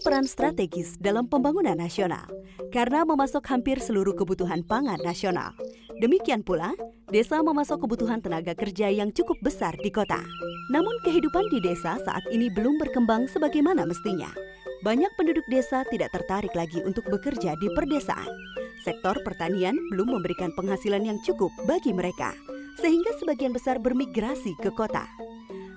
memiliki peran strategis dalam pembangunan nasional karena memasok hampir seluruh kebutuhan pangan nasional. Demikian pula, desa memasok kebutuhan tenaga kerja yang cukup besar di kota. Namun kehidupan di desa saat ini belum berkembang sebagaimana mestinya. Banyak penduduk desa tidak tertarik lagi untuk bekerja di perdesaan. Sektor pertanian belum memberikan penghasilan yang cukup bagi mereka, sehingga sebagian besar bermigrasi ke kota.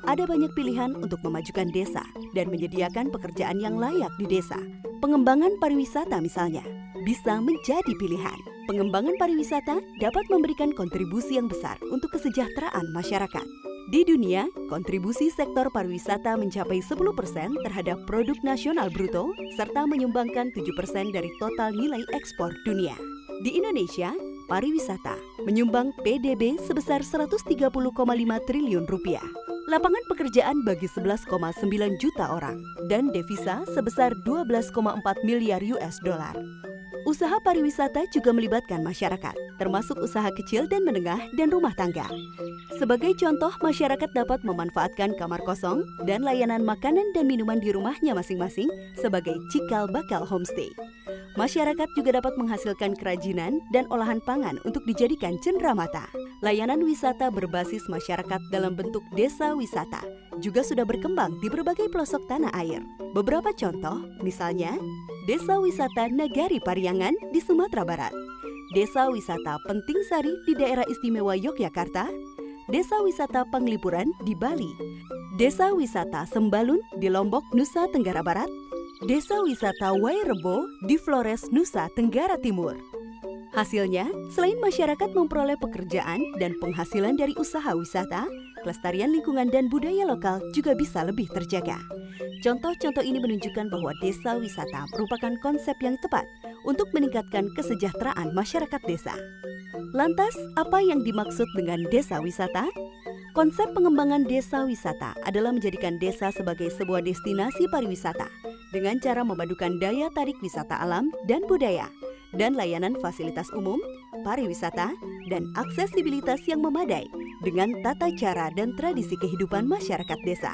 Ada banyak pilihan untuk memajukan desa dan menyediakan pekerjaan yang layak di desa. Pengembangan pariwisata misalnya, bisa menjadi pilihan. Pengembangan pariwisata dapat memberikan kontribusi yang besar untuk kesejahteraan masyarakat. Di dunia, kontribusi sektor pariwisata mencapai 10% terhadap produk nasional bruto, serta menyumbangkan 7% dari total nilai ekspor dunia. Di Indonesia, pariwisata menyumbang PDB sebesar 130,5 triliun rupiah, lapangan pekerjaan bagi 11,9 juta orang, dan devisa sebesar 12,4 miliar US dollar. Usaha pariwisata juga melibatkan masyarakat, termasuk usaha kecil dan menengah dan rumah tangga. Sebagai contoh, masyarakat dapat memanfaatkan kamar kosong dan layanan makanan dan minuman di rumahnya masing-masing sebagai cikal bakal homestay. Masyarakat juga dapat menghasilkan kerajinan dan olahan pangan untuk dijadikan cenderamata. Layanan wisata berbasis masyarakat dalam bentuk desa wisata juga sudah berkembang di berbagai pelosok tanah air. Beberapa contoh, misalnya, Desa Wisata Nagari Pariangan di Sumatera Barat, Desa Wisata Penting Sari di Daerah Istimewa Yogyakarta, Desa Wisata Penglipuran di Bali, Desa Wisata Sembalun di Lombok, Nusa Tenggara Barat, Desa Wisata Wairebo di Flores, Nusa Tenggara Timur. Hasilnya, selain masyarakat memperoleh pekerjaan dan penghasilan dari usaha wisata, kelestarian lingkungan dan budaya lokal juga bisa lebih terjaga. Contoh-contoh ini menunjukkan bahwa desa wisata merupakan konsep yang tepat untuk meningkatkan kesejahteraan masyarakat desa. Lantas, apa yang dimaksud dengan desa wisata? Konsep pengembangan desa wisata adalah menjadikan desa sebagai sebuah destinasi pariwisata dengan cara memadukan daya tarik wisata alam dan budaya, dan layanan fasilitas umum, pariwisata, dan aksesibilitas yang memadai dengan tata cara dan tradisi kehidupan masyarakat desa.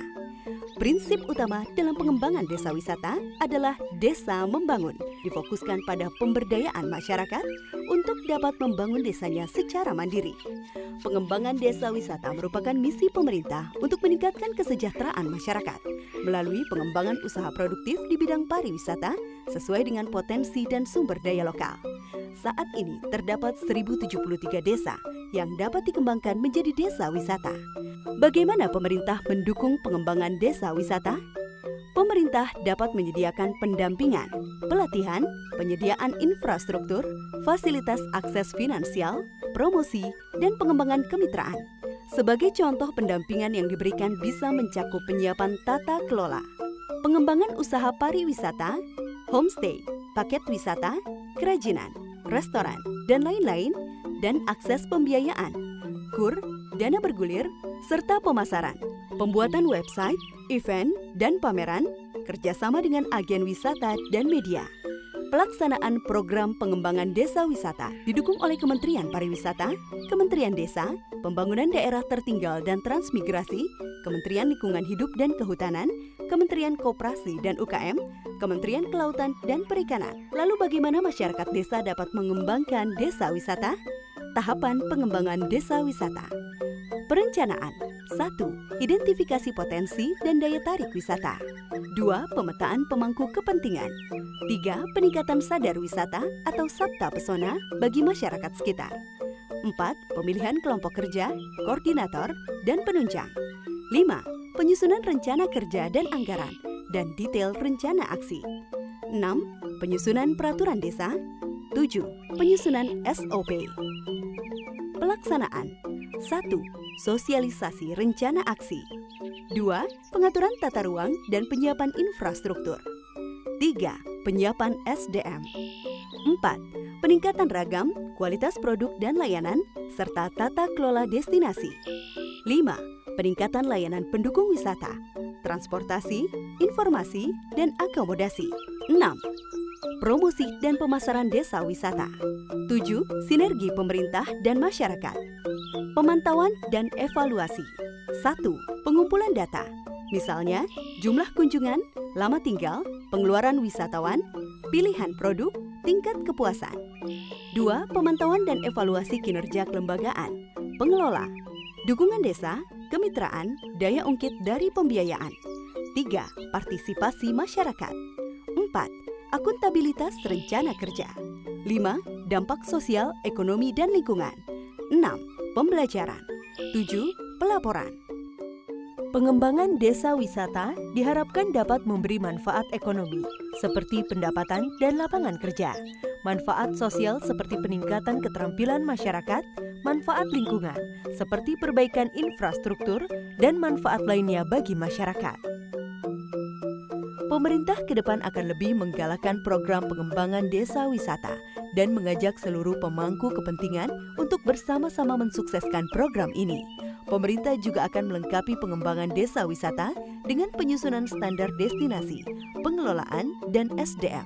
Prinsip utama dalam pengembangan desa wisata adalah desa membangun, difokuskan pada pemberdayaan masyarakat untuk dapat membangun desanya secara mandiri. Pengembangan desa wisata merupakan misi pemerintah untuk meningkatkan kesejahteraan masyarakat melalui pengembangan usaha produktif di bidang pariwisata sesuai dengan potensi dan sumber daya lokal. Saat ini terdapat 1.073 desa yang dapat dikembangkan menjadi desa wisata. Bagaimana pemerintah mendukung pengembangan desa wisata? Pemerintah dapat menyediakan pendampingan, pelatihan, penyediaan infrastruktur, fasilitas akses finansial, promosi, dan pengembangan kemitraan. Sebagai contoh pendampingan yang diberikan bisa mencakup penyiapan tata kelola, pengembangan usaha pariwisata, homestay, paket wisata, kerajinan, restoran, dan lain-lain, dan akses pembiayaan, kur, dana bergulir, serta pemasaran, pembuatan website, event, dan pameran, kerjasama dengan agen wisata dan media. Pelaksanaan program pengembangan desa wisata didukung oleh Kementerian Pariwisata, Kementerian Desa, Pembangunan Daerah Tertinggal dan Transmigrasi, Kementerian Lingkungan Hidup dan Kehutanan, Kementerian Koperasi dan UKM, Kementerian Kelautan dan Perikanan. Lalu bagaimana masyarakat desa dapat mengembangkan desa wisata? Tahapan pengembangan desa wisata. Perencanaan. 1. Identifikasi potensi dan daya tarik wisata. 2. Pemetaan pemangku kepentingan. 3. Peningkatan sadar wisata atau sabta pesona bagi masyarakat sekitar. 4. Pemilihan kelompok kerja, koordinator, dan penunjang. 5. Penyusunan rencana kerja dan anggaran, dan detail rencana aksi. 6. Penyusunan peraturan desa. 7. Penyusunan SOP. Pelaksanaan. 1. Sosialisasi rencana aksi. 2. Pengaturan tata ruang dan penyiapan infrastruktur. 3. Penyiapan SDM. 4. Peningkatan ragam, kualitas produk dan layanan, serta tata kelola destinasi. 5. Peningkatan layanan pendukung wisata, transportasi, informasi, dan akomodasi. 6. Promosi dan pemasaran desa wisata. 7. Sinergi pemerintah dan masyarakat. Pemantauan dan evaluasi. 1. Pengumpulan data. Misalnya, jumlah kunjungan, lama tinggal, pengeluaran wisatawan, pilihan produk, tingkat kepuasan. 2. Pemantauan dan evaluasi kinerja kelembagaan, pengelola, dukungan desa, kemitraan, daya ungkit dari pembiayaan. 3. Partisipasi masyarakat. 4. Akuntabilitas rencana kerja. 5. Dampak sosial, ekonomi, dan lingkungan. 6. Pembelajaran. 7. Pelaporan. Pengembangan desa wisata diharapkan dapat memberi manfaat ekonomi, seperti pendapatan dan lapangan kerja, manfaat sosial seperti peningkatan keterampilan masyarakat, manfaat lingkungan, seperti perbaikan infrastruktur, dan manfaat lainnya bagi masyarakat. Pemerintah ke depan akan lebih menggalakkan program pengembangan desa wisata dan mengajak seluruh pemangku kepentingan untuk bersama-sama mensukseskan program ini. Pemerintah juga akan melengkapi pengembangan desa wisata dengan penyusunan standar destinasi, pengelolaan, dan SDM.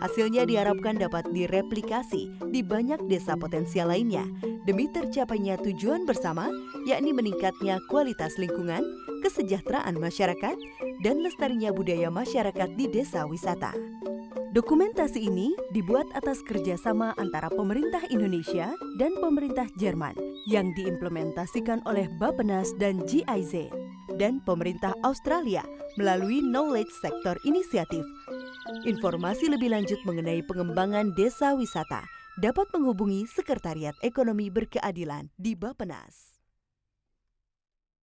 Hasilnya diharapkan dapat direplikasi di banyak desa potensial lainnya demi tercapainya tujuan bersama, yakni meningkatnya kualitas lingkungan, kesejahteraan masyarakat, dan lestarinya budaya masyarakat di desa wisata. Dokumentasi ini dibuat atas kerjasama antara pemerintah Indonesia dan pemerintah Jerman yang diimplementasikan oleh Bappenas dan GIZ dan pemerintah Australia melalui Knowledge Sector Initiative. Informasi lebih lanjut mengenai pengembangan desa wisata dapat menghubungi Sekretariat Ekonomi Berkeadilan di Bappenas.